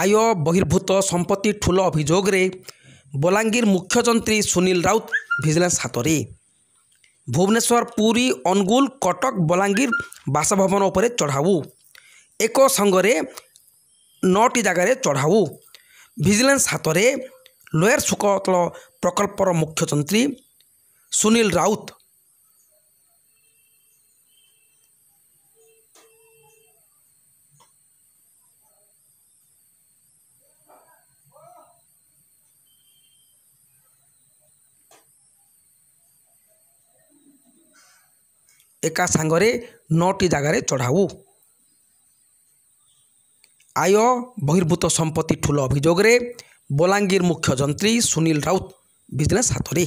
आय बहिर्भूत संपत्ति ठूल अभियोग बलांगीर मुख्यमंत्री सुनील राउत विजिलेंस हाथ में। भुवनेश्वर पुरी अनुगुल कटक बलांगीर बासभवन उपर चढ़ाऊ एक संगरे 9टी जगार चढ़ाऊ विजिलेंस हाथ में। लोयर शुक्ल प्रकल्पर मुख्यमंत्री सुनील राउत एका सांगरे 9टी जगार चढ़ाऊ आय बहिर्भूत संपत्ति ठूल अभियोग बलांगीर मुख्यमंत्री सुनील राउत विजिलेंस हाथ में।